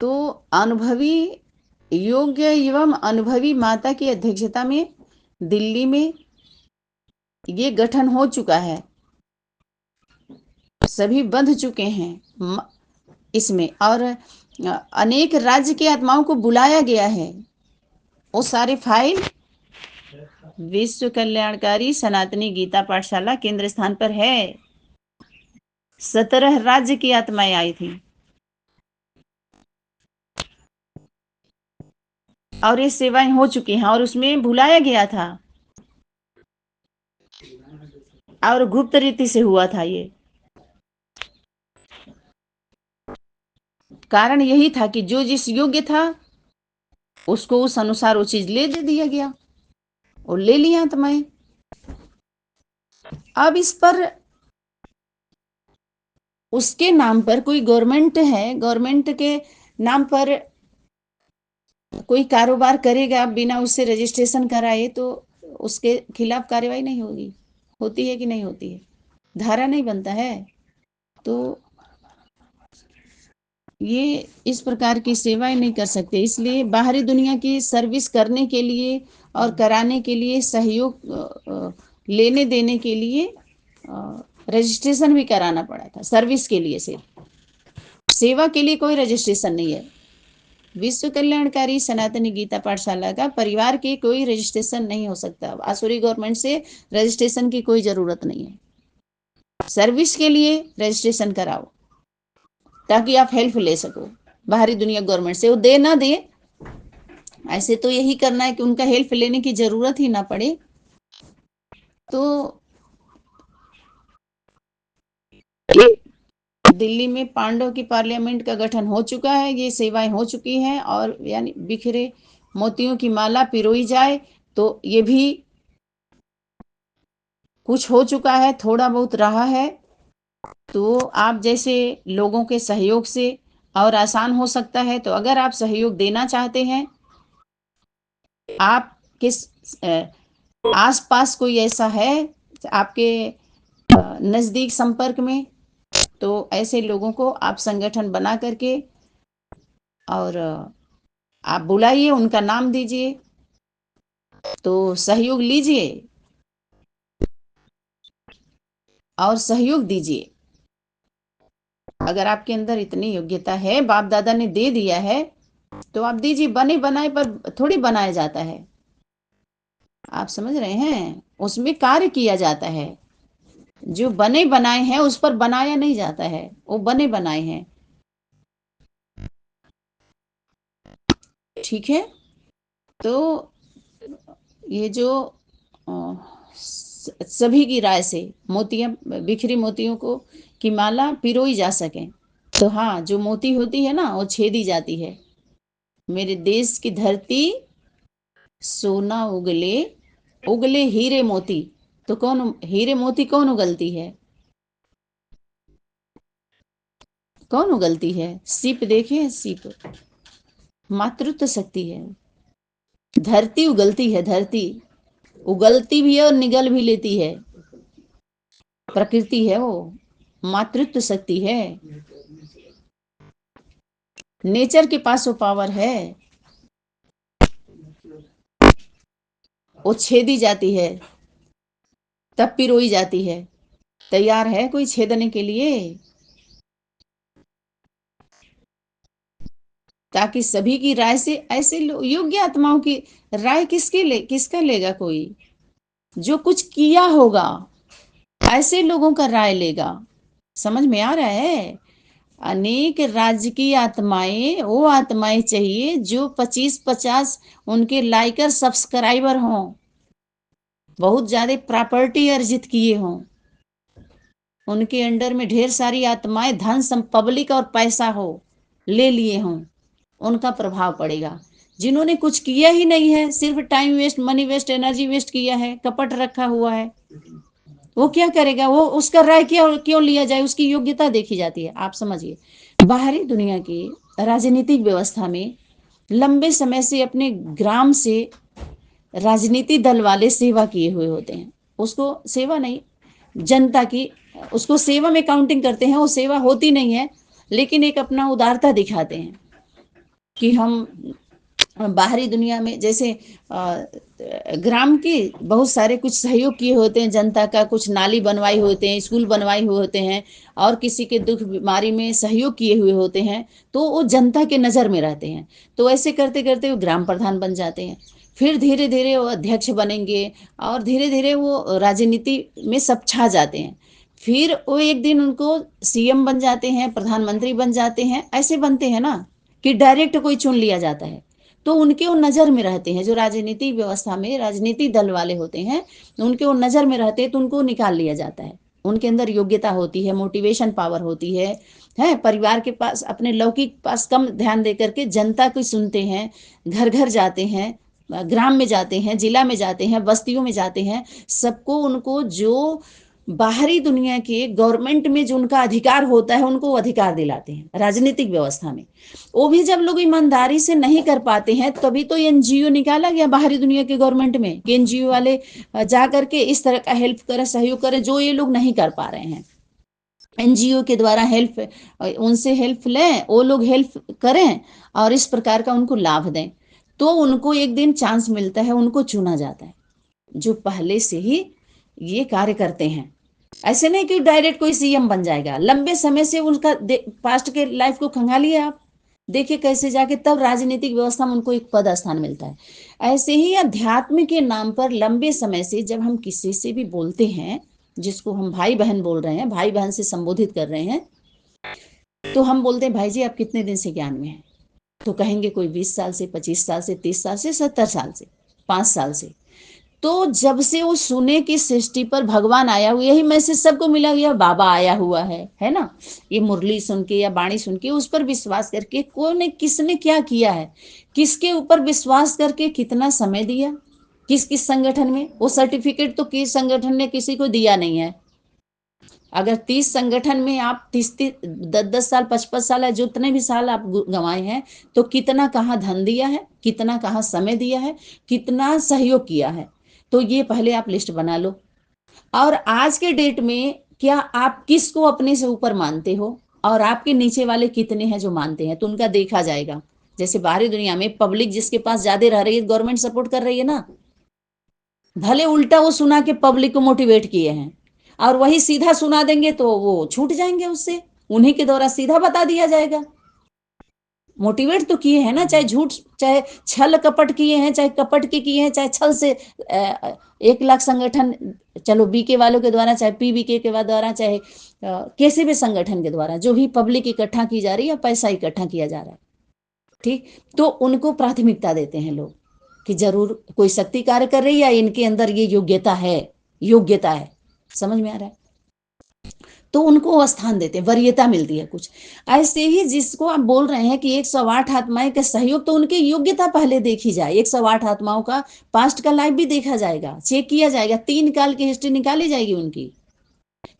तो अनुभवी, योग्य एवं अनुभवी माता की अध्यक्षता में दिल्ली में ये गठन हो चुका है, सभी बंध चुके हैं इसमें, और अनेक राज्य की आत्माओं को बुलाया गया है। वो सारी फाइल विश्व कल्याणकारी सनातनी गीता पाठशाला केंद्र स्थान पर है। 17 राज्य की आत्माएं आई थी और ये सेवाएं हो चुकी हैं, और उसमें बुलाया गया था और गुप्त रीति से हुआ था। ये कारण यही था कि जो जिस योग्य था उसको उस अनुसार वो चीज ले दे दिया गया और ले लिया आत्माएं। अब इस पर उसके नाम पर कोई गवर्नमेंट है, गवर्नमेंट के नाम पर कोई कारोबार करेगा बिना उससे रजिस्ट्रेशन कराए तो उसके खिलाफ कार्रवाई नहीं होगी। होती है कि नहीं होती है? धारा नहीं बनता है। तो ये इस प्रकार की सेवाएं नहीं कर सकते, इसलिए बाहरी दुनिया की सर्विस करने के लिए और कराने के लिए, सहयोग लेने देने के लिए रजिस्ट्रेशन भी कराना पड़ा था। सर्विस के लिए, सिर्फ सेवा के लिए कोई रजिस्ट्रेशन नहीं है। विश्व कल्याणकारी सनातनी गीता पाठशाला का परिवार के कोई रजिस्ट्रेशन नहीं हो सकता। आसुरी गवर्नमेंट से रजिस्ट्रेशन की कोई जरूरत नहीं है। सर्विस के लिए रजिस्ट्रेशन कराओ ताकि आप हेल्प ले सको बाहरी दुनिया गवर्नमेंट से। वो दे ना दे, ऐसे तो यही करना है कि उनका हेल्प लेने की जरूरत ही ना पड़े। तो दिल्ली में पांडव की पार्लियामेंट का गठन हो चुका है, ये सेवाएं हो चुकी हैं, और यानी बिखरे मोतियों की माला पिरोई जाए तो ये भी कुछ हो चुका है, थोड़ा बहुत रहा है। तो आप जैसे लोगों के सहयोग से और आसान हो सकता है। तो अगर आप सहयोग देना चाहते हैं, आप किस आसपास कोई ऐसा है आपके नजदीक संपर्क में, तो ऐसे लोगों को आप संगठन बना करके और आप बुलाइए, उनका नाम दीजिए, तो सहयोग लीजिए और सहयोग दीजिए। अगर आपके अंदर इतनी योग्यता है, बाप दादा ने दे दिया है, तो आप दीजिए। बने बनाए पर थोड़ी बनाया जाता है, आप समझ रहे हैं? उसमें कार्य किया जाता है। जो बने बनाए हैं उस पर बनाया नहीं जाता है, वो बने बनाए हैं। ठीक है। तो ये जो सभी की राय से मोतियां, बिखरी मोतियों को की माला पिरोई जा सके, तो हाँ, जो मोती होती है ना वो छेदी जाती है। मेरे देश की धरती सोना उगले, उगले हीरे मोती। तो कौन हीरे मोती कौन उगलती है? कौन उगलती है? सीप देखे? सीप मातृत्व शक्ति है। धरती उगलती है, धरती उगलती भी है और निगल भी लेती है। प्रकृति है वो, मातृत्व शक्ति है। नेचर के पास वो पावर है। वो छेदी जाती है तब पिरोई जाती है। तैयार है कोई छेदने के लिए? ताकि सभी की राय से, ऐसे योग्य आत्माओं की राय किसका लेगा? कोई जो कुछ किया होगा ऐसे लोगों का राय लेगा। समझ में आ रहा है? अनेक राज्य की आत्माएं, वो आत्माएं चाहिए जो 25-50 उनके लाइकर सब्सक्राइबर हों, बहुत ज्यादा प्रॉपर्टी अर्जित किए हों, उनके अंडर में ढेर सारी आत्माएं, धन पब्लिक और पैसा हो ले लिए हों, उनका प्रभाव पड़ेगा। जिन्होंने कुछ किया ही नहीं है, सिर्फ time waste, money waste, energy waste किया है, कपट रखा हुआ है, वो क्या करेगा? वो उसका राय क्यों लिया जाए? उसकी योग्यता देखी जाती है। आप समझिए, बाहरी दुनिया की राजनीतिक व्यवस्था में लंबे समय से अपने ग्राम से राजनीति दल वाले सेवा किए हुए होते हैं। उसको सेवा नहीं, जनता की, उसको सेवा में काउंटिंग करते हैं। वो सेवा होती नहीं है, लेकिन एक अपना उदारता दिखाते हैं। कि हम बाहरी दुनिया में जैसे ग्राम के बहुत सारे कुछ सहयोग किए होते हैं, जनता का कुछ नाली बनवाई होते हैं, स्कूल बनवाए हुए होते हैं, और किसी के दुख बीमारी में सहयोग किए हुए होते हैं, तो वो जनता के नज़र में रहते हैं। तो ऐसे करते करते वो ग्राम प्रधान बन जाते हैं, फिर धीरे धीरे वो अध्यक्ष बनेंगे, और धीरे धीरे वो राजनीति में सब छा जाते हैं। फिर वो एक दिन उनको सीएम बन जाते हैं, प्रधानमंत्री बन जाते हैं। ऐसे बनते हैं ना कि डायरेक्ट कोई चुन लिया जाता है, तो उनके वो नज़र में रहते हैं। जो राजनीति व्यवस्था में राजनीति दल वाले होते हैं, उनके वो नज़र में रहते हैं, तो उनको निकाल लिया जाता है। उनके अंदर योग्यता होती है, मोटिवेशन पावर होती है परिवार के पास अपने लौकिक पास कम ध्यान दे करके जनता को सुनते हैं, घर घर जाते हैं, ग्राम में जाते हैं, जिला में जाते हैं, बस्तियों में जाते हैं, सबको उनको जो बाहरी दुनिया के गवर्नमेंट में जो उनका अधिकार होता है, उनको अधिकार दिलाते हैं राजनीतिक व्यवस्था में। वो भी जब लोग ईमानदारी से नहीं कर पाते हैं, तभी तो एनजीओ निकाला गया बाहरी दुनिया के गवर्नमेंट में कि एनजीओ वाले जा करके इस तरह का हेल्प करें, सहयोग करें, जो ये लोग नहीं कर पा रहे हैं। एनजीओ के द्वारा हेल्प, उनसे हेल्प लें, वो लोग हेल्प करें और इस प्रकार का उनको लाभ दें, तो उनको एक दिन चांस मिलता है, उनको चुना जाता है, जो पहले से ही ये कार्य करते हैं। ऐसे नहीं कि डायरेक्ट कोई सीएम बन जाएगा, लंबे समय से उनका पास्ट के लाइफ को खंगालिए आप, देखिए कैसे जाके तब राजनीतिक व्यवस्था में उनको एक पद स्थान मिलता है। ऐसे ही अध्यात्म के नाम पर लंबे समय से जब हम किसी से भी बोलते हैं, जिसको हम भाई बहन बोल रहे हैं, भाई बहन से संबोधित कर रहे हैं, तो हम बोलते हैं भाई जी आप कितने दिन से ज्ञान में हैं, तो कहेंगे कोई 20 साल से, 25 साल से, 30 साल से, 70 साल से, 5 साल से। तो जब से वो सुने कि सृष्टि पर भगवान आया हुआ, यही मैसेज सबको मिला गया, बाबा आया हुआ है ना, ये मुरली सुन के या बाणी सुन के उस पर विश्वास करके कौन किसने क्या किया है, किसके ऊपर विश्वास करके कितना समय दिया, किस किस संगठन में, वो सर्टिफिकेट तो किस संगठन ने किसी को दिया नहीं है। अगर 30 संगठन में आप 10-10 साल, 55 साल है, जितने भी साल आप गंवाए हैं, तो कितना कहाँ धन दिया है, कितना कहाँ समय दिया है, कितना सहयोग किया है, तो ये पहले आप लिस्ट बना लो। और आज के डेट में क्या आप किसको अपने से ऊपर मानते हो, और आपके नीचे वाले कितने हैं जो मानते हैं, तो उनका देखा जाएगा। जैसे बाहरी दुनिया में पब्लिक जिसके पास ज्यादा रह रही है, गवर्नमेंट सपोर्ट कर रही है ना, भले उल्टा वो सुना के पब्लिक को मोटिवेट किए हैं, और वही सीधा सुना देंगे तो वो छूट जाएंगे उससे, उन्हीं के द्वारा सीधा बता दिया जाएगा। मोटिवेट तो किए हैं ना, चाहे झूठ, चाहे छल कपट किए हैं, चाहे कपट के किए हैं, चाहे छल से 1 लाख संगठन, चलो बीके वालों के द्वारा, चाहे पीबीके के द्वारा, चाहे किसी भी संगठन के द्वारा जो भी पब्लिक इकट्ठा की जा रही है, पैसा इकट्ठा किया जा रहा है, ठीक, तो उनको प्राथमिकता देते हैं लोग कि जरूर कोई शक्ति कार्य कर रही है, या इनके अंदर ये योग्यता है, योग्यता है, समझ में आ रहा है, तो उनको स्थान देते हैं, वरीयता मिलती है कुछ। ऐसे ही जिसको आप बोल रहे हैं कि 108 आत्माएं का सहयोग, तो उनकी योग्यता पहले देखी जाए। 108 आत्माओं का पास्ट का लाइफ भी देखा जाएगा, चेक किया जाएगा, 3 काल की हिस्ट्री निकाली जाएगी उनकी,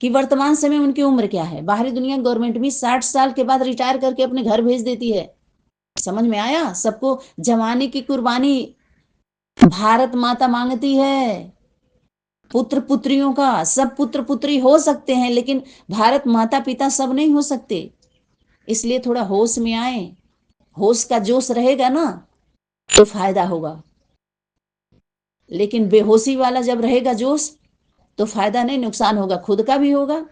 कि वर्तमान समय उनकी उम्र क्या है। बाहरी दुनिया गवर्नमेंट भी 60 साल के बाद रिटायर करके अपने घर भेज देती है, समझ में आया, सबको जवानी की कुर्बानी भारत माता मांगती है। पुत्र पुत्रियों का, सब पुत्र पुत्री हो सकते हैं, लेकिन भारत माता पिता सब नहीं हो सकते, इसलिए थोड़ा होश में आए, होश का जोश रहेगा ना तो फायदा होगा, लेकिन बेहोशी वाला जब रहेगा जोश, तो फायदा नहीं, नुकसान होगा, खुद का भी होगा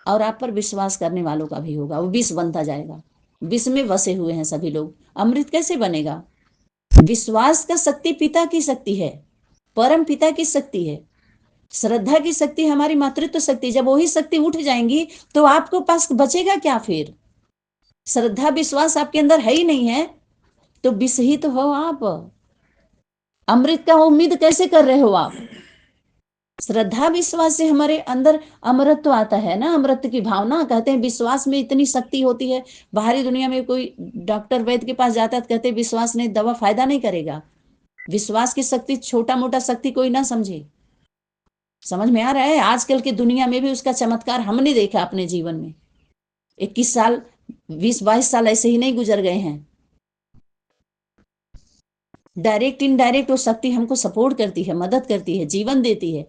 और आप पर विश्वास करने वालों का भी होगा, वो विष बनता जाएगा। विष में बसे हुए हैं सभी लोग, अमृत कैसे बनेगा। विश्वास का शक्ति पिता की शक्ति है, परम पिता की शक्ति है, श्रद्धा की शक्ति हमारी मातृत्व शक्ति, जब वही शक्ति उठ जाएंगी तो आपको पास बचेगा क्या फिर। श्रद्धा विश्वास आपके अंदर है ही नहीं है, तो विष ही तो हो आप, अमृत का उम्मीद कैसे कर रहे हो आप। श्रद्धा विश्वास से हमारे अंदर अमृत आता है ना, अमृत की भावना, कहते हैं विश्वास में इतनी शक्ति होती है। बाहरी दुनिया में कोई डॉक्टर वैद्य के पास जाता है तो कहते हैं विश्वास नहीं, दवा फायदा नहीं करेगा। विश्वास की शक्ति छोटा मोटा शक्ति कोई ना समझे, समझ में आ रहा है। आजकल की दुनिया में भी उसका चमत्कार हमने देखा अपने जीवन में, 21 साल 20-22 साल ऐसे ही नहीं गुजर गए हैं। डायरेक्ट इनडायरेक्ट वो शक्ति हमको सपोर्ट करती है, मदद करती है, जीवन देती है,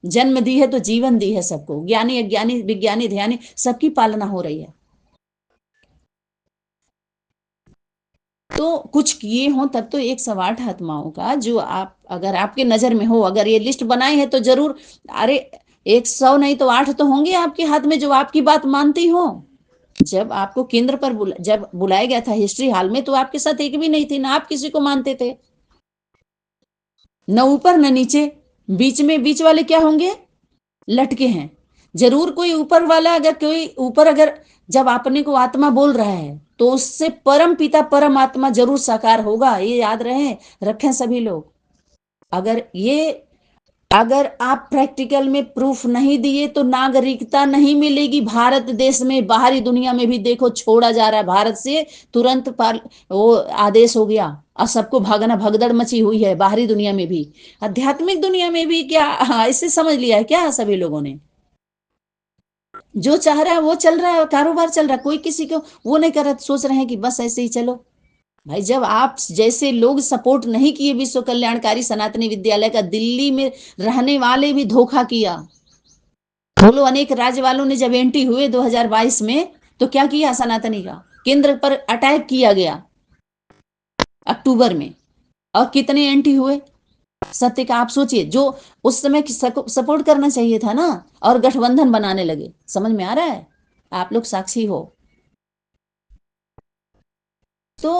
जन्म दी है तो जीवन दी है सबको, ज्ञानी अज्ञानी विज्ञानी ध्यानी सबकी पालना हो रही है। तो कुछ किए हों तब तो 108 आत्माओं का जो आप अगर आपके नजर में हो, अगर ये लिस्ट बनाई है तो जरूर, अरे 100 नहीं तो 8 तो होंगे आपके हाथ में जो आपकी बात मानती हो। जब आपको केंद्र पर जब बुलाया गया था हिस्ट्री हॉल में, तो आपके साथ एक भी नहीं थी, ना आप किसी को मानते थे, न ऊपर न नीचे, बीच में बीच वाले क्या होंगे, लटके हैं। जरूर कोई ऊपर वाला, अगर कोई ऊपर, अगर जब अपने को आत्मा बोल रहा है तो उससे परम पिता परम आत्मा जरूर साकार होगा, ये याद रहे, रखें सभी लोग। अगर आप प्रैक्टिकल में प्रूफ नहीं दिए तो नागरिकता नहीं मिलेगी भारत देश में। बाहरी दुनिया में भी देखो, छोड़ा जा रहा है भारत से, तुरंत वो आदेश हो गया और सबको भागना, भगदड़ मची हुई है बाहरी दुनिया में भी, आध्यात्मिक दुनिया में भी। क्या ऐसे समझ लिया है क्या सभी लोगों ने? जो चाह रहा है वो चल रहा है, कारोबार चल रहा है, कोई किसी को वो नहीं कर रहा, सोच रहे हैं कि बस ऐसे ही चलो। भाई जब आप जैसे लोग सपोर्ट नहीं किए विश्व कल्याणकारी सनातनी विद्यालय का, दिल्ली में रहने वाले भी धोखा किया। बोलो, अनेक राज्य वालों ने जब एंटी हुए 2022 में, तो क्या किया सनातनी का, केंद्र पर अटैक किया गया अक्टूबर में, और कितने एंटी हुए सत्य का। आप सोचिए, जो उस समय सपोर्ट करना चाहिए था ना, और गठबंधन बनाने लगे। समझ में आ रहा है? आप लोग साक्षी हो। तो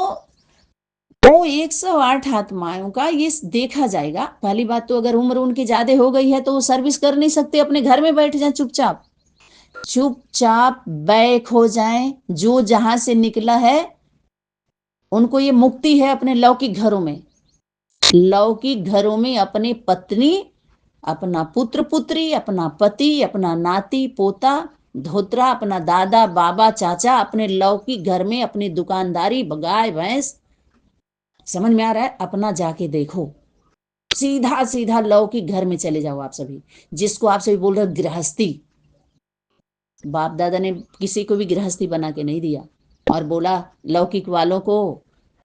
वो 108 आत्माओं का ये देखा जाएगा। पहली बात तो अगर उम्र उनकी ज्यादा हो गई है तो वो सर्विस कर नहीं सकते, अपने घर में बैठ जाए चुपचाप, चुपचाप बैक हो जाएं। जो जहां से निकला है उनको ये मुक्ति है, अपने लौकिक घरों में, लौकिक घरों में अपने पत्नी, अपना पुत्र पुत्री, अपना पति, अपना नाती पोता धोत्रा, अपना दादा बाबा चाचा, अपने लौकिक घर में अपनी दुकानदारी, गाय भैंस। समझ में आ रहा है? अपना जाके देखो, सीधा सीधा लौकिक घर में चले जाओ आप सभी, जिसको आप सभी बोल रहे हो गृहस्थी। बाप दादा ने किसी को भी गृहस्थी बना के नहीं दिया, और बोला लौकिक वालों को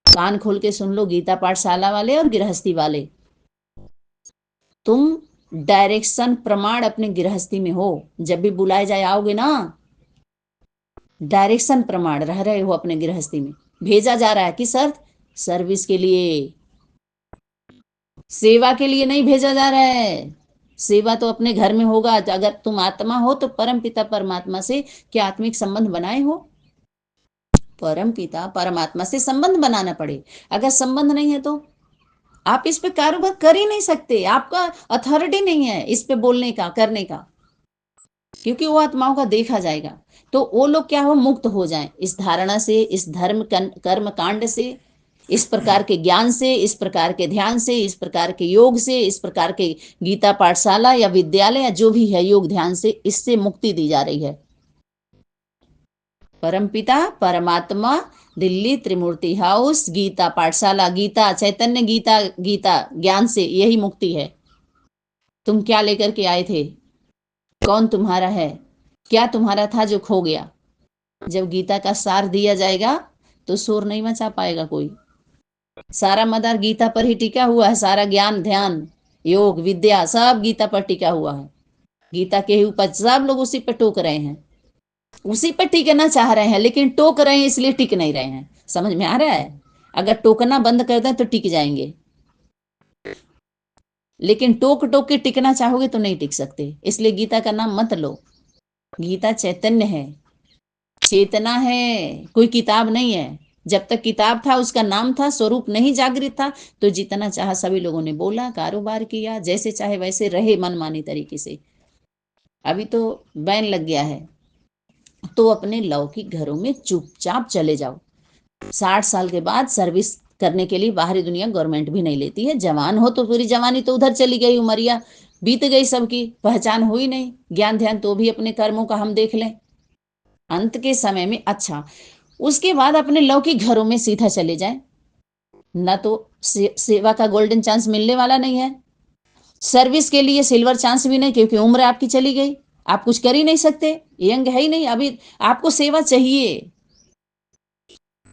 कान खोल के सुन लो, गीता पाठशाला वाले और गृहस्थी वाले, तुम डायरेक्शन प्रमाण अपने गृहस्थी में हो। जब भी बुलाए जाए आओगे ना, डायरेक्शन प्रमाण रह रहे हो अपने गृहस्थी में। भेजा जा रहा है किस अर्थ? सर्विस के लिए, सेवा के लिए नहीं भेजा जा रहा है। सेवा तो अपने घर में होगा। अगर तुम आत्मा हो तो परम पिता परमात्मा से क्या आत्मिक संबंध बनाए हो? परम पिता परमात्मा से संबंध बनाना पड़े। अगर संबंध नहीं है तो आप इस पे कारोबार कर ही नहीं सकते, आपका अथॉरिटी नहीं है इस पे बोलने का, करने का, क्योंकि वो आत्माओं का देखा जाएगा। तो वो लोग क्या हो, मुक्त हो जाएं इस धारणा से, इस धर्म कर्म कांड से, इस प्रकार के ज्ञान से, इस प्रकार के ध्यान से, इस प्रकार के योग से, इस प्रकार के गीता पाठशाला या विद्यालय या जो भी है योग ध्यान से, इससे मुक्ति दी जा रही है। परमपिता परमात्मा, दिल्ली त्रिमूर्ति हाउस, गीता पाठशाला, गीता चैतन्य, गीता गीता ज्ञान से यही मुक्ति है। तुम क्या लेकर के आए थे? कौन तुम्हारा है? क्या तुम्हारा था जो खो गया? जब गीता का सार दिया जाएगा तो शोर नहीं मचा पाएगा कोई। सारा मदार गीता पर ही टिका हुआ है, सारा ज्ञान ध्यान योग विद्या सब गीता पर टिका हुआ है। गीता के ही ऊपर सब लोग उसी पर टोक रहे हैं, उसी पर टिकना चाह रहे हैं, लेकिन टोक रहे हैं इसलिए टिक नहीं रहे हैं। समझ में आ रहा है? अगर टोकना बंद कर दें तो टिक जाएंगे, लेकिन टोक टोक के टिकना चाहोगे तो नहीं टिक सकते। इसलिए गीता का नाम मत लो। गीता चैतन्य है, चेतना है, कोई किताब नहीं है। जब तक किताब था उसका नाम था, स्वरूप नहीं जागृत था, तो जितना चाहा सभी लोगों ने बोला, कारोबार किया, जैसे चाहे वैसे रहे मनमानी तरीके से। अभी तो बैन लग गया है, तो अपने लौकिक घरों में चुपचाप चले जाओ। 60 साल के बाद सर्विस करने के लिए बाहरी दुनिया गवर्नमेंट भी नहीं लेती है। जवान हो तो पूरी जवानी तो उधर चली गई, उमरिया बीत गई, सबकी पहचान हुई नहीं, ज्ञान ध्यान तो भी अपने कर्मों का हम देख लें अंत के समय में। अच्छा, उसके बाद अपने लौकिक घरों में सीधा चले जाएं, न तो सेवा का गोल्डन चांस मिलने वाला नहीं है, सर्विस के लिए सिल्वर चांस भी नहीं, क्योंकि उम्र आपकी चली गई, आप कुछ कर ही नहीं सकते, यंग है ही नहीं, अभी आपको सेवा चाहिए।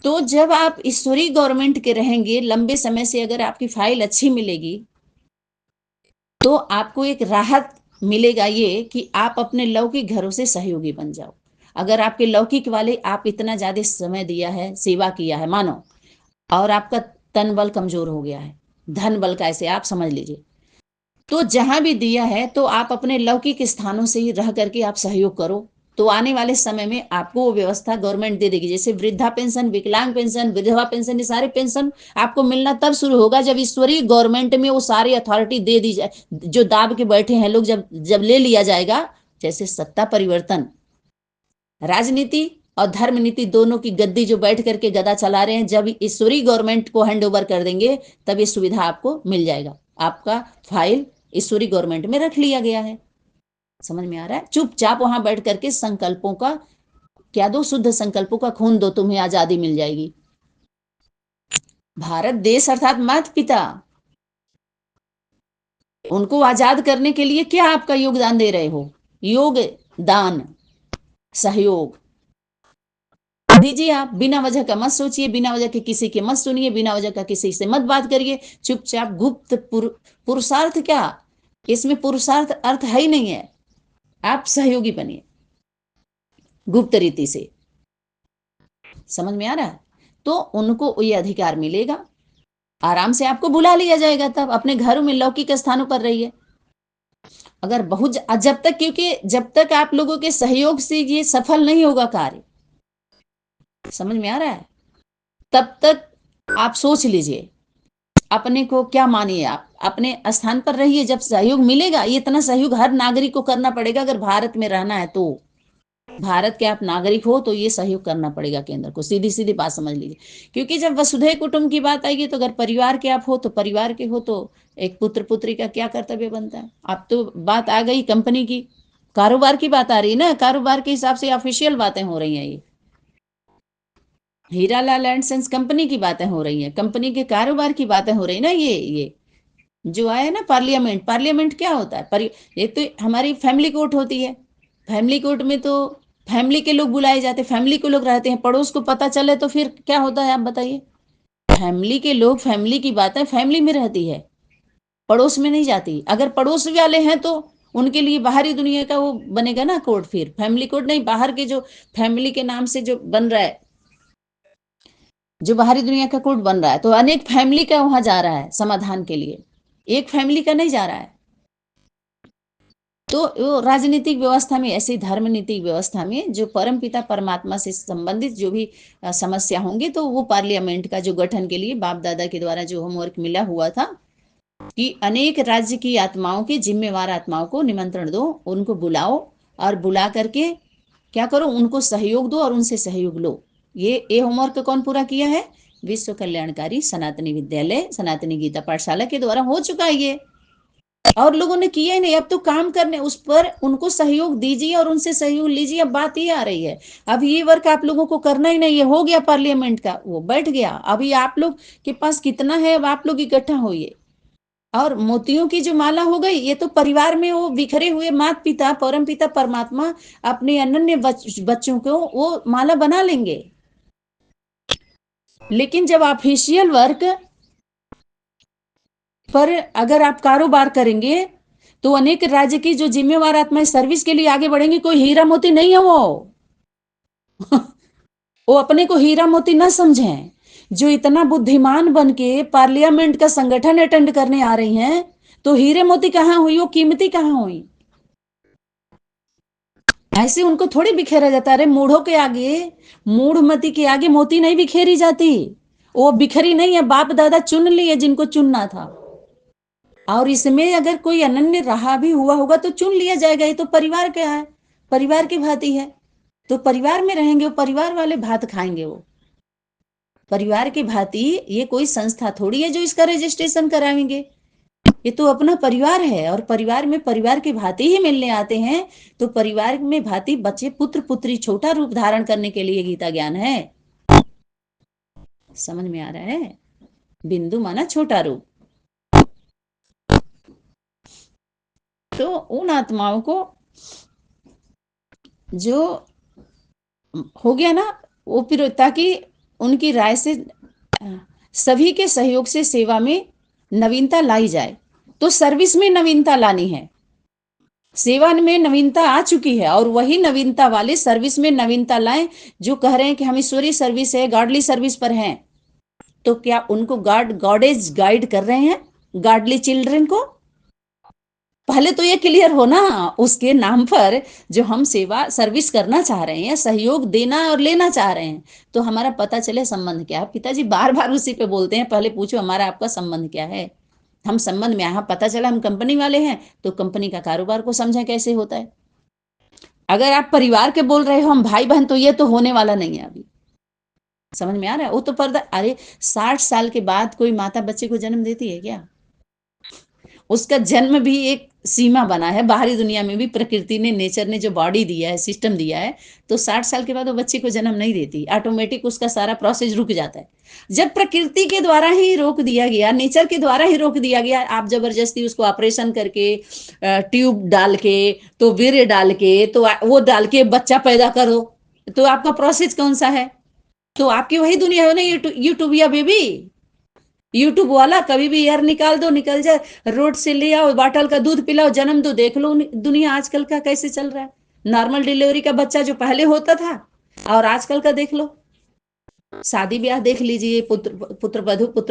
तो जब आप ईश्वरीय गवर्नमेंट के रहेंगे लंबे समय से, अगर आपकी फाइल अच्छी मिलेगी तो आपको एक राहत मिलेगा, ये कि आप अपने लौकिक घरों से सहयोगी बन जाओ। अगर आपके लौकिक वाले, आप इतना ज्यादा समय दिया है, सेवा किया है, मानो और आपका तन बल कमजोर हो गया है, धन बल का, ऐसे आप समझ लीजिए। तो जहां भी दिया है तो आप अपने लौकिक स्थानों से ही रह करके आप सहयोग करो, तो आने वाले समय में आपको वो व्यवस्था गवर्नमेंट दे देगी। जैसे वृद्धा पेंशन, विकलांग पेंशन, विधवा पेंशन, ये सारे पेंशन आपको मिलना तब शुरू होगा जब ईश्वरीय गवर्नमेंट में वो सारी अथॉरिटी दे दी जाए। जो दाब के बैठे हैं लोग, जब जब ले लिया जाएगा, जैसे सत्ता परिवर्तन, राजनीति और धर्म नीति दोनों की गद्दी जो बैठ करके गदा चला रहे हैं, जब ईश्वरीय गवर्नमेंट को हैंड ओवर कर देंगे तब ये सुविधा आपको मिल जाएगा। आपका फाइल ईश्वरीय गवर्नमेंट में रख लिया गया है। समझ में आ रहा है? चुपचाप वहां बैठ करके संकल्पों का क्या दो, शुद्ध संकल्पों का खून दो, तुम्हें आजादी मिल जाएगी। भारत देश अर्थात माता पिता, उनको आजाद करने के लिए क्या आपका योगदान दे रहे हो? योग दान, सहयोग दीजिए। आप बिना वजह का मत सोचिए, बिना वजह के किसी के मत सुनिए, बिना वजह का किसी से मत बात करिए। चुपचाप गुप्त पुरुषार्थ, क्या इसमें पुरुषार्थ अर्थ है ही नहीं है। आप सहयोगी बनिए गुप्त रीति से। समझ में आ रहा है? तो उनको ये अधिकार मिलेगा, आराम से आपको बुला लिया जाएगा। तब अपने घरों में लौकिक स्थानों पर रहिए। अगर बहुत जब तक, क्योंकि जब तक आप लोगों के सहयोग से ये सफल नहीं होगा कार्य, समझ में आ रहा है, तब तक आप सोच लीजिए अपने को क्या मानिए। आप अपने स्थान पर रहिए, जब सहयोग मिलेगा, ये इतना सहयोग हर नागरिक को करना पड़ेगा। अगर भारत में रहना है तो, भारत के आप नागरिक हो तो ये सहयोग करना पड़ेगा केंद्र को। सीधी सीधी बात समझ लीजिए। क्योंकि जब वसुधैव कुटुंब की बात आएगी तो अगर परिवार के आप हो तो, परिवार के हो तो एक पुत्र पुत्री का क्या कर्तव्य बनता है। अब तो बात आ गई कंपनी की, कारोबार की बात आ रही है ना। कारोबार के हिसाब से ऑफिशियल बातें हो रही हैं। ये हीरालाल एंड सन्स कंपनी की बातें हो रही हैं, कंपनी के कारोबार की बातें हो रही है ना। ये जो आया ना पार्लियामेंट, पार्लियामेंट क्या होता है? ये तो हमारी फैमिली कोर्ट होती है। फैमिली कोर्ट में तो फैमिली के लोग बुलाए जाते, फैमिली के लोग रहते हैं। पड़ोस को पता चले तो फिर क्या होता है, आप बताइए? फैमिली के लोग, फैमिली की बातें फैमिली में रहती है, पड़ोस में नहीं जाती। अगर पड़ोस वाले हैं तो उनके लिए बाहरी दुनिया का वो बनेगा ना कोर्ट, फिर फैमिली कोर्ट नहीं। बाहर के जो फैमिली के नाम से जो बन रहा है, जो बाहरी दुनिया का कोर्ट बन रहा है, तो अनेक फैमिली का वहां जा रहा है समाधान के लिए, एक फैमिली का नहीं जा रहा है। तो राजनीतिक व्यवस्था में, ऐसी धर्म नीतिक व्यवस्था में जो परम पिता परमात्मा से संबंधित जो भी समस्या होंगी, तो वो पार्लियामेंट का जो गठन के लिए बाप दादा के द्वारा जो होमवर्क मिला हुआ था कि अनेक राज्य की आत्माओं की, जिम्मेवार आत्माओं को निमंत्रण दो, उनको बुलाओ और बुला करके क्या करो, उनको सहयोग दो और उनसे सहयोग लो। ये होमवर्क कौन पूरा किया है? विश्व कल्याणकारी सनातनी विद्यालय, सनातनी गीता पाठशाला के द्वारा हो चुका है ये, और लोगों ने किया ही नहीं। अब तो काम करने उस पर, उनको सहयोग दीजिए और उनसे सहयोग लीजिए। अब बात ये आ रही है, अब ये वर्क आप लोगों को करना ही नहीं है। हो गया पार्लियामेंट का, वो बैठ गया। अभी आप लोग के पास कितना है, अब आप लोग इकट्ठा होइए। और मोतियों की जो माला हो गई, ये तो परिवार में वो बिखरे हुए माता पिता, परम पिता परमात्मा अपने अनन्य बच्चों को वो माला बना लेंगे। लेकिन जब ऑफिशियल वर्क पर अगर आप कारोबार करेंगे तो अनेक राज्य की जो जिम्मेवार आत्माएं सर्विस के लिए आगे बढ़ेंगी। कोई हीरा मोती नहीं है वो वो अपने को हीरा मोती ना समझें। जो इतना बुद्धिमान बन के पार्लियामेंट का संगठन अटेंड करने आ रही हैं, तो हीरे मोती कहां हुई, वो कीमती कहां हुई? ऐसे उनको थोड़ी बिखेरा जाता। अरे मूढ़ों के आगे, मूढ़मती के आगे मोती नहीं बिखेरी जाती। वो बिखरी नहीं है, बाप दादा चुन लिए जिनको चुनना था। और इसमें अगर कोई अनन्य रहा भी हुआ होगा तो चुन लिया जाएगा। ये तो परिवार का है, परिवार की भांति है। तो परिवार में रहेंगे, वो परिवार वाले भात खाएंगे। वो परिवार की भांति, ये कोई संस्था थोड़ी है जो इसका रजिस्ट्रेशन कराएंगे। ये तो अपना परिवार है, और परिवार में परिवार की भांति ही मिलने आते हैं। तो परिवार में भांति बच्चे, पुत्र पुत्री छोटा रूप धारण करने के लिए गीता ज्ञान है। समझ में आ रहा है? बिंदु माना छोटा रूप। तो उन आत्माओं को जो हो गया ना, वो फिर ताकि उनकी राय से सभी के सहयोग से सेवा में नवीनता लाई जाए। तो सर्विस में नवीनता लानी है, सेवा में नवीनता आ चुकी है, और वही नवीनता वाले सर्विस में नवीनता लाएं। जो कह रहे हैं कि हम ईश्वरीय सर्विस है, गॉडली सर्विस पर हैं, तो क्या उनको गॉडेज गाइड कर रहे हैं गॉडली चिल्ड्रन को? पहले तो ये क्लियर हो ना, उसके नाम पर जो हम सेवा सर्विस करना चाह रहे हैं, सहयोग देना और लेना चाह रहे हैं, तो हमारा पता चले संबंध क्या है। पिताजी बार बार उसी पे बोलते हैं, पहले पूछो हमारा आपका संबंध क्या है। हम संबंध में यहाँ पता चला हम कंपनी वाले हैं, तो कंपनी का कारोबार को समझें कैसे होता है। अगर आप परिवार के बोल रहे हो हम भाई बहन, तो ये तो होने वाला नहीं है अभी। समझ में आ रहा है? वो तो पर्दा, अरे 60 साल के बाद कोई माता बच्चे को जन्म देती है क्या? उसका जन्म भी एक सीमा बना है। बाहरी दुनिया में भी प्रकृति ने, नेचर ने जो बॉडी दिया है, सिस्टम दिया है, तो 60 साल के बाद वो बच्चे को जन्म नहीं देती, ऑटोमेटिक उसका सारा प्रोसेस रुक जाता है। जब प्रकृति के द्वारा ही रोक दिया गया, नेचर के द्वारा ही रोक दिया गया, आप जबरदस्ती उसको ऑपरेशन करके ट्यूब डाल के, तो वीर्य डाल के, तो वो डाल के बच्चा पैदा करो, तो आपका प्रोसेस कौन सा है? तो आपकी वही दुनिया है ना, यूट्यूब या बेबी। यूट्यूब वाला कभी भी एयर निकाल दो, निकल जाए, रोड से ले आओ, बॉटल का दूध पिलाओ, जन्म दो, देख लो दुनिया आजकल का कैसे चल रहा है। नॉर्मल डिलीवरी का बच्चा जो पहले होता था और आजकल का देख लो। शादी ब्याह देख लीजिए, पुत्र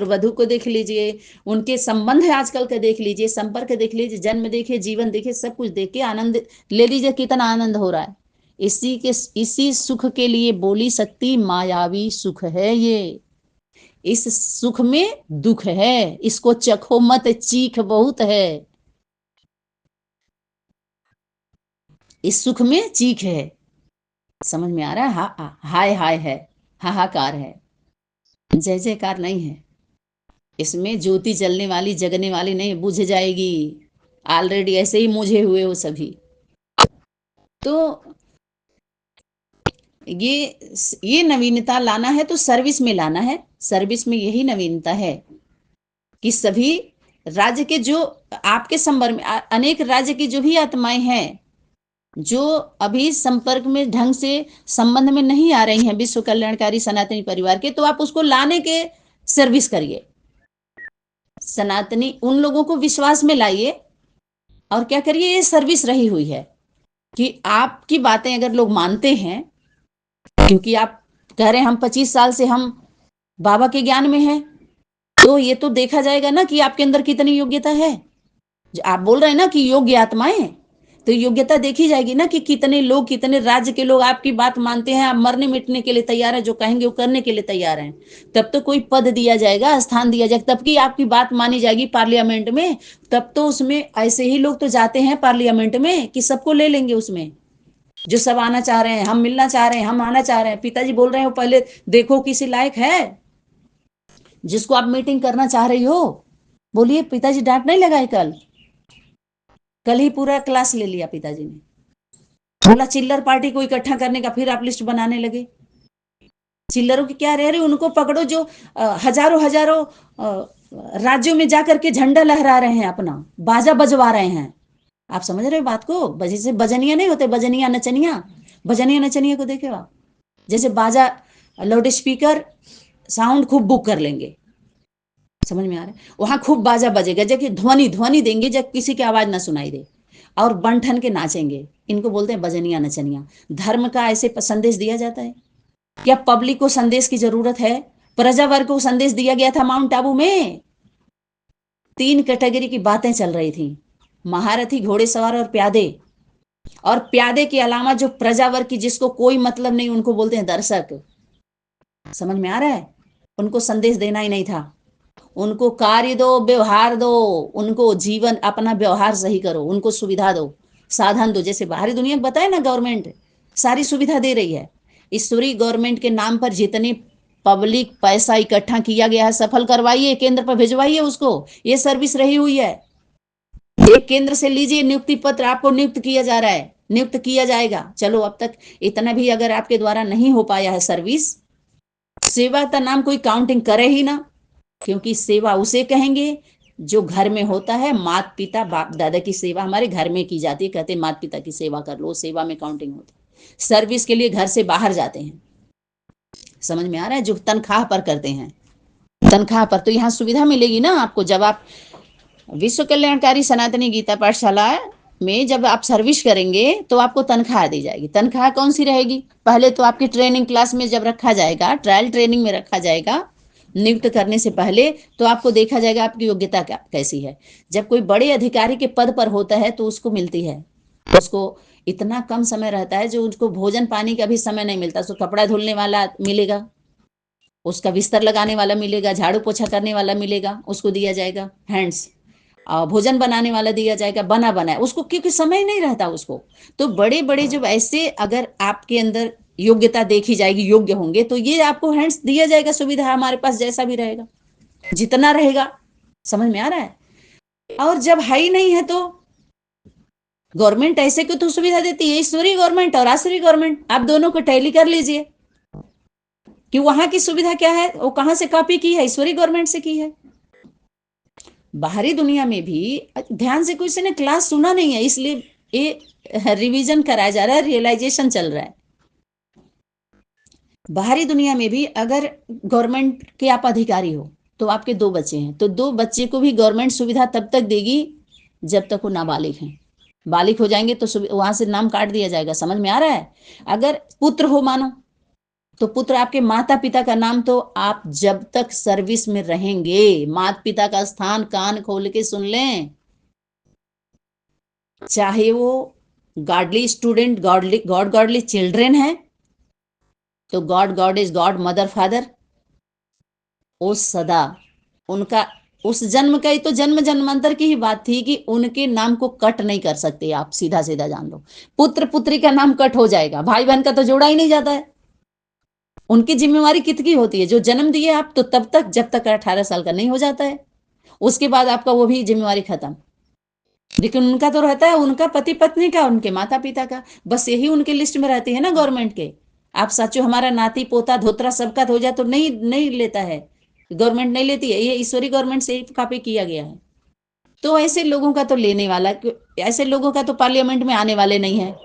वधु को देख लीजिए, उनके संबंध आजकल का देख लीजिए, संपर्क देख लीजिए, जन्म देखिए, जीवन देखिए, सब कुछ देख के आनंद ले लीजिए, कितना आनंद हो रहा है। इसी सुख के लिए बोली शक्ति मायावी सुख है ये। इस सुख में दुख है, इसको चखो मत, चीख बहुत है। इस सुख में चीख है। समझ में आ रहा है? हाय हाय है, हाहाकार है, जय जयकार नहीं है। इसमें ज्योति जलने वाली, जगने वाली नहीं, बुझ जाएगी। ऑलरेडी ऐसे ही मुझे हुए हो सभी। तो ये नवीनता लाना है तो सर्विस में लाना है। सर्विस में यही नवीनता है कि सभी राज्य के, जो आपके संपर्क में, अनेक राज्य की जो भी आत्माएं हैं जो अभी संपर्क में ढंग से संबंध में नहीं आ रही हैं विश्व कल्याणकारी सनातनी परिवार के, तो आप उसको लाने के सर्विस करिए। सनातनी उन लोगों को विश्वास में लाइए और क्या करिए, ये सर्विस रही हुई है कि आपकी बातें अगर लोग मानते हैं, क्योंकि आप कह रहे हैं हम 25 साल से हम बाबा के ज्ञान में हैं, तो ये तो देखा जाएगा ना कि आपके अंदर कितनी योग्यता है। जो आप बोल रहे हैं ना कि योग्य आत्माएं, तो योग्यता देखी जाएगी ना कि कितने लोग, कितने राज्य के लोग आपकी बात मानते हैं, आप मरने मिटने के लिए तैयार हैं, जो कहेंगे वो करने के लिए तैयार हैं। तब तो कोई पद दिया जाएगा, स्थान दिया जाएगा, तब की आपकी बात मानी जाएगी पार्लियामेंट में। तब तो उसमें ऐसे ही लोग तो जाते हैं पार्लियामेंट में कि सबको ले लेंगे उसमें, जो सब आना चाह रहे हैं, हम मिलना चाह रहे हैं, हम आना चाह रहे हैं। पिताजी बोल रहे हैं पहले देखो किसी लायक है जिसको आप मीटिंग करना चाह रही हो, बोलिए। पिताजी डांट नहीं लगाए कल ही पूरा क्लास ले लिया पिताजी ने, बोला चिल्लर पार्टी को इकट्ठा करने का, फिर आप लिस्ट बनाने लगे। चिल्लरों की क्या रह रही, उनको पकड़ो जो हजारों राज्यों में जाकर के झंडा लहरा रहे हैं, अपना बाजा बजवा रहे हैं। आप समझ रहे हो बात को? जैसे बजनिया नहीं होते, बजनिया नचनिया को देखे आप, जैसे बाजा लाउड स्पीकर साउंड खूब बुक कर लेंगे। समझ में आ रहा है? वहां खूब बाजा बजेगा, जबकि ध्वनि देंगे जब किसी की आवाज ना सुनाई दे, और बन ठन के नाचेंगे। इनको बोलते हैं बजनिया नचनिया। धर्म का ऐसे संदेश दिया जाता है क्या? पब्लिक को संदेश की जरूरत है? प्रजा वर्ग को संदेश दिया गया था माउंट आबू में। 3 कैटेगरी की बातें चल रही थी, महारथी, घोड़ेसवार और प्यादे। और प्यादे के अलावा जो प्रजा वर्ग की, जिसको कोई मतलब नहीं, उनको बोलते हैं दर्शक। समझ में आ रहा है? उनको संदेश देना ही नहीं था, उनको कार्य दो, व्यवहार दो, उनको जीवन अपना व्यवहार सही करो, उनको सुविधा दो, साधन दो। जैसे बाहरी दुनिया को बताए ना, गवर्नमेंट सारी सुविधा दे रही है। ईश्वरी गवर्नमेंट के नाम पर जितने पब्लिक पैसा इकट्ठा किया गया है, सफल करवाइए, केंद्र पर भिजवाइए उसको। ये सर्विस रही हुई है। एक केंद्र से लीजिए नियुक्ति पत्र, आपको नियुक्त किया जा रहा है, नियुक्त किया जाएगा। चलो अब तक इतना भी अगर आपके द्वारा नहीं हो पाया है सर्विस, सेवा का नाम कोई काउंटिंग करे ही ना, क्योंकि सेवा उसे कहेंगे जो घर में होता है। माता पिता बाप दादा की सेवा हमारे घर में की जाती है, कहते माता पिता की सेवा कर लो, सेवा में काउंटिंग होती है। सर्विस के लिए घर से बाहर जाते हैं। समझ में आ रहा है? जो तनख्वाह पर करते हैं, तनख्वाह पर, तो यहाँ सुविधा मिलेगी ना आपको। जब आप विश्व कल्याणकारी सनातनी गीता पाठशाला में जब आप सर्विस करेंगे तो आपको तनख्वाह दी जाएगी। तनख्वाह कौन सी रहेगी? पहले तो आपकी ट्रेनिंग क्लास में जब रखा जाएगा, ट्रायल ट्रेनिंग में रखा जाएगा, नियुक्त करने से पहले तो आपको देखा जाएगा आपकी योग्यता कैसी है। जब कोई बड़े अधिकारी के पद पर होता है तो उसको मिलती है, उसको इतना कम समय रहता है जो उसको भोजन पानी का भी समय नहीं मिलता। उसको कपड़ा धुलने वाला मिलेगा, उसका बिस्तर लगाने वाला मिलेगा, झाड़ू पोछा करने वाला मिलेगा, उसको दिया जाएगा हैंड्स, और भोजन बनाने वाला दिया जाएगा, बना बनाया उसको, क्योंकि समय नहीं रहता उसको। तो बड़े बड़े जब ऐसे अगर आपके अंदर योग्यता देखी जाएगी, योग्य होंगे, तो ये आपको हैंड्स दिया जाएगा, सुविधा हमारे पास जैसा भी रहेगा, जितना रहेगा। समझ में आ रहा है? और जब हाई नहीं है तो गवर्नमेंट ऐसे को तो सुविधा देती है, ईश्वरीय गवर्नमेंट और आसुरी गवर्नमेंट, आप दोनों को टैली कर लीजिए कि वहां की सुविधा क्या है, वो कहां से कॉपी की है, ईश्वरीय गवर्नमेंट से की है। बाहरी दुनिया में भी ध्यान से किसी ने क्लास सुना नहीं है, इसलिए ये रिवीजन कराया जा रहा है, रियलाइजेशन चल रहा है। बाहरी दुनिया में भी अगर गवर्नमेंट के आप अधिकारी हो तो आपके 2 बच्चे हैं, तो 2 बच्चे को भी गवर्नमेंट सुविधा तब तक देगी जब तक वो नाबालिग हैं। बालिग हो जाएंगे तो वहां से नाम काट दिया जाएगा। समझ में आ रहा है? अगर पुत्र हो मानो, तो पुत्र आपके माता पिता का नाम, तो आप जब तक सर्विस में रहेंगे, माता पिता का स्थान कान खोल के सुन लें, चाहे वो गॉडली स्टूडेंट, गॉडली चिल्ड्रेन है, तो God is God, mother father, वो सदा उनका उस जन्म का ही तो जन्म जन्मांतर की ही बात थी कि उनके नाम को कट नहीं कर सकते आप, सीधा सीधा जान लो। पुत्र पुत्री का नाम कट हो जाएगा, भाई बहन का तो जोड़ा ही नहीं जाता है। उनकी जिम्मेवारी कितनी होती है, जो जन्म दिए आप, तो तब तक जब तक 18 साल का नहीं हो जाता है, उसके बाद आपका वो भी जिम्मेवारी खत्म। लेकिन उनका तो रहता है, उनका पति पत्नी का, उनके माता पिता का, बस यही उनके लिस्ट में रहती है ना गवर्नमेंट के। आप सचो हमारा नाती पोता धोत्रा सबका हो जाए तो नहीं नहीं लेता है, गवर्नमेंट नहीं लेती है, ये ईश्वरी गवर्नमेंट से कॉपी किया गया है। तो ऐसे लोगों का तो लेने वाला, ऐसे लोगों का तो पार्लियामेंट में आने वाले नहीं है।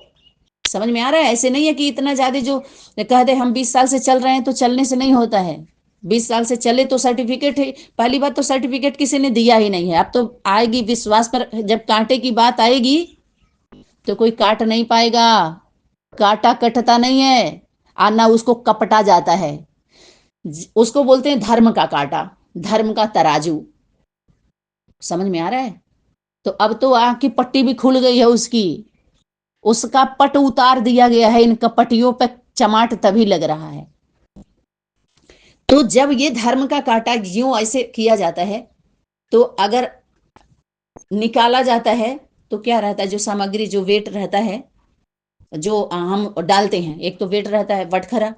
समझ में आ रहा है? ऐसे नहीं है कि इतना ज्यादा जो कह दे हम 20 साल से चल रहे हैं तो चलने से नहीं होता है। 20 साल से चले तो सर्टिफिकेट है, पहली बात तो सर्टिफिकेट किसी ने दिया ही नहीं है। अब तो आएगी विश्वास पर, जब कांटे की बात आएगी तो कोई काट नहीं पाएगा। काटा कटता नहीं है, आना उसको कपटा जाता है। उसको बोलते हैं धर्म का कांटा, धर्म का तराजू। समझ में आ रहा है? तो अब तो आंख की पट्टी भी खुल गई है उसकी, उसका पट उतार दिया गया है, इन कपटियों पे चमाट तभी लग रहा है। तो जब ये धर्म का कांटा यूं ऐसे किया जाता है, तो अगर निकाला जाता है तो क्या रहता है, जो सामग्री, जो वेट रहता है, जो हम डालते हैं, एक तो वेट रहता है वटखरा,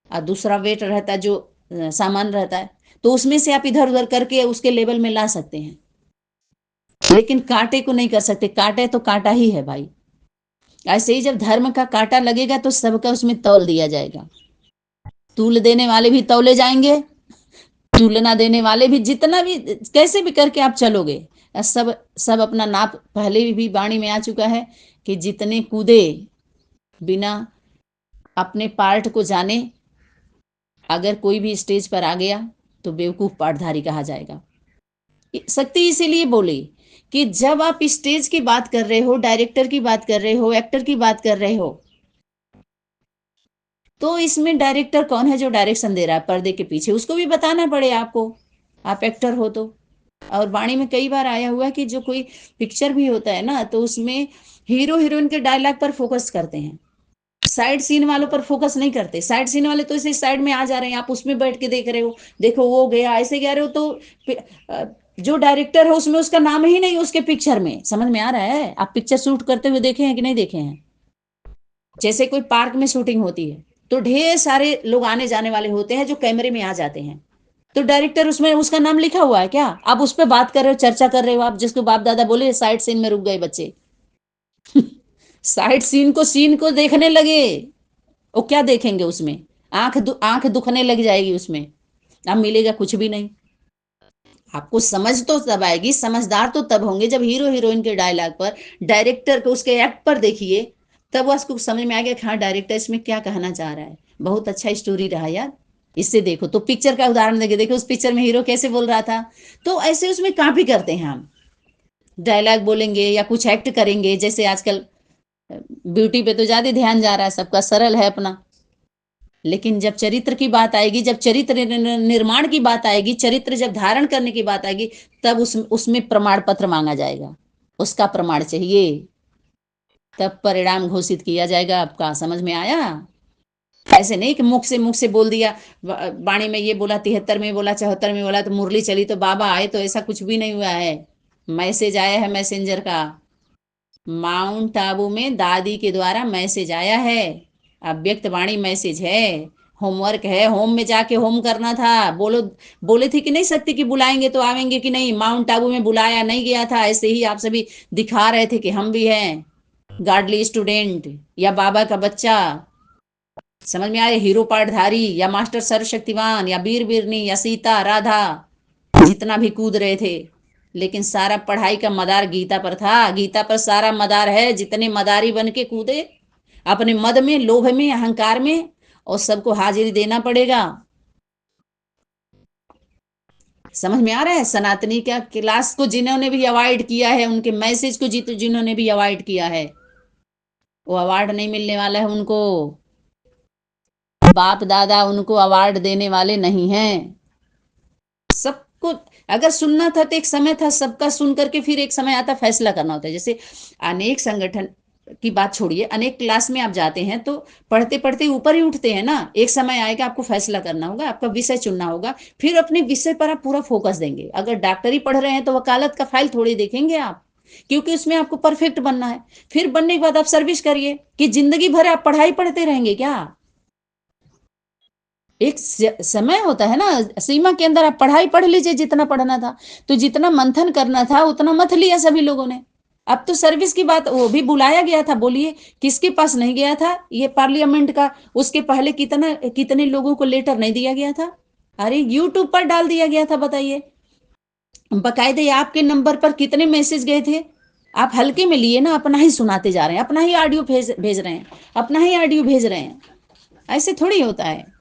और दूसरा वेट रहता है जो सामान रहता है, तो उसमें से आप इधर उधर करके उसके लेवल में ला सकते हैं, लेकिन कांटे को नहीं कर सकते। कांटे तो कांटा ही है भाई। ऐसे ही जब धर्म का कांटा लगेगा तो सबका उसमें तौल दिया जाएगा। तूल देने वाले भी तौले जाएंगे, तुलना देने वाले भी, जितना भी कैसे भी करके आप चलोगे, सब सब अपना नाप, पहले भी वाणी में आ चुका है कि जितने कूदे बिना अपने पार्ट को जाने, अगर कोई भी स्टेज पर आ गया तो बेवकूफ पाठधारी कहा जाएगा। शक्ति इसीलिए बोली कि जब आप स्टेज की बात कर रहे हो, डायरेक्टर की बात कर रहे हो, एक्टर की बात कर रहे हो, तो इसमें डायरेक्टर कौन है जो डायरेक्शन दे रहा है पर्दे के पीछे, उसको भी बताना पड़े आपको, आप एक्टर हो तो। और वाणी में कई बार आया हुआ कि जो कोई पिक्चर भी होता है ना, तो उसमें हीरो हीरोइन के डायलॉग पर फोकस करते हैं, साइड सीन वालों पर फोकस नहीं करते। साइड सीन वाले तो इसे साइड में आ जा रहे हैं, आप उसमें बैठ के देख रहे हो, देखो वो गया ऐसे कह रहे हो, तो जो डायरेक्टर है उसमें उसका नाम ही नहीं उसके पिक्चर में। समझ में आ रहा है? आप पिक्चर शूट करते हुए देखे हैं कि नहीं देखे हैं? जैसे कोई पार्क में शूटिंग होती है तो ढेर सारे लोग आने जाने वाले होते हैं जो कैमरे में आ जाते हैं, तो डायरेक्टर उसमें उसका नाम लिखा हुआ है क्या? आप उस पर बात कर रहे हो, चर्चा कर रहे हो, आप जिसको बाप दादा बोले साइड सीन में रुक गए बच्चे साइड सीन को देखने लगे, वो क्या देखेंगे उसमें? आंख दुखने लग जाएगी उसमें, अब मिलेगा कुछ भी नहीं। आपको समझ तो तब आएगी, समझदार तो तब होंगे जब हीरो हीरोइन के डायलॉग पर, डायरेक्टर को उसके एक्ट पर देखिए, तब उसको समझ में आ गया कि हाँ डायरेक्टर इसमें क्या कहना चाह रहा है, बहुत अच्छा स्टोरी रहा यार, इससे देखो। तो पिक्चर का उदाहरण देके देखो, उस पिक्चर में हीरो कैसे बोल रहा था, तो ऐसे उसमें कॉपी करते हैं हम, डायलॉग बोलेंगे या कुछ एक्ट करेंगे। जैसे आजकल ब्यूटी पे तो ज्यादा ध्यान जा रहा है सबका, सरल है अपना, लेकिन जब चरित्र की बात आएगी, जब चरित्र निर्माण की बात आएगी, चरित्र जब धारण करने की बात आएगी, तब उसमें प्रमाण पत्र मांगा जाएगा, उसका प्रमाण चाहिए, तब परिणाम घोषित किया जाएगा। आपका समझ में आया? ऐसे नहीं कि मुख से बोल दिया, वाणी में ये बोला, 73 में बोला, 74 में बोला, तो मुरली चली तो बाबा आए, तो ऐसा कुछ भी नहीं हुआ है। मैसेज आया है मैसेंजर का, माउंट आबू में दादी के द्वारा मैसेज आया है, अव्यक्त वाणी मैसेज है, होमवर्क है, होम में जाके होम करना था। बोले थे कि नहीं सकती कि बुलाएंगे तो आवेंगे कि नहीं, माउंट आबू में बुलाया नहीं गया था, ऐसे ही आप सभी दिखा रहे थे कि हम भी हैं गार्डली स्टूडेंट या बाबा का बच्चा। समझ में आए? हीरो पाठधारी या मास्टर सर्वशक्तिवान या वीर वीरनी या सीता राधा, जितना भी कूद रहे थे, लेकिन सारा पढ़ाई का मदार गीता पर था। गीता पर सारा मदार है। जितने मदारी बन के कूदे अपने मद में, लोभ में, अहंकार में, और सबको हाजिरी देना पड़ेगा। समझ में आ रहा है? सनातनी का क्लास को जिन्होंने भी अवॉइड किया है, उनके मैसेज को जिन्होंने भी अवॉइड किया है, वो अवार्ड नहीं मिलने वाला है उनको। बाप दादा उनको अवार्ड देने वाले नहीं हैं। सबको अगर सुनना था तो एक समय था, सबका सुन करके फिर एक समय आता फैसला करना होता है। जैसे अनेक संगठन की बात छोड़िए, अनेक क्लास में आप जाते हैं तो पढ़ते पढ़ते ऊपर ही उठते हैं ना। एक समय आएगा आपको फैसला करना होगा, आपका विषय चुनना होगा, फिर अपने विषय पर आप पूरा फोकस देंगे। अगर डॉक्टरी पढ़ रहे हैं तो वकालत का फाइल थोड़ी देखेंगे आप, क्योंकि उसमें आपको परफेक्ट बनना है। फिर बनने के बाद आप सर्विस करिए। कि जिंदगी भर आप पढ़ाई पढ़ते रहेंगे क्या? एक समय होता है ना, सीमा के अंदर आप पढ़ाई पढ़ लीजिए जितना पढ़ना था, तो जितना मंथन करना था उतना मथ लिया सभी लोगों ने। अब तो सर्विस की बात, वो भी बुलाया गया था, बोलिए किसके पास नहीं गया था ये पार्लियामेंट का? उसके पहले कितने लोगों को लेटर नहीं दिया गया था? अरे यूट्यूब पर डाल दिया गया था, बताइए। बकायदे आपके नंबर पर कितने मैसेज गए थे? आप हल्के में लिए ना, अपना ही सुनाते जा रहे हैं, अपना ही ऑडियो भेज रहे हैं, अपना ही ऑडियो भेज रहे हैं। ऐसे थोड़ी होता है।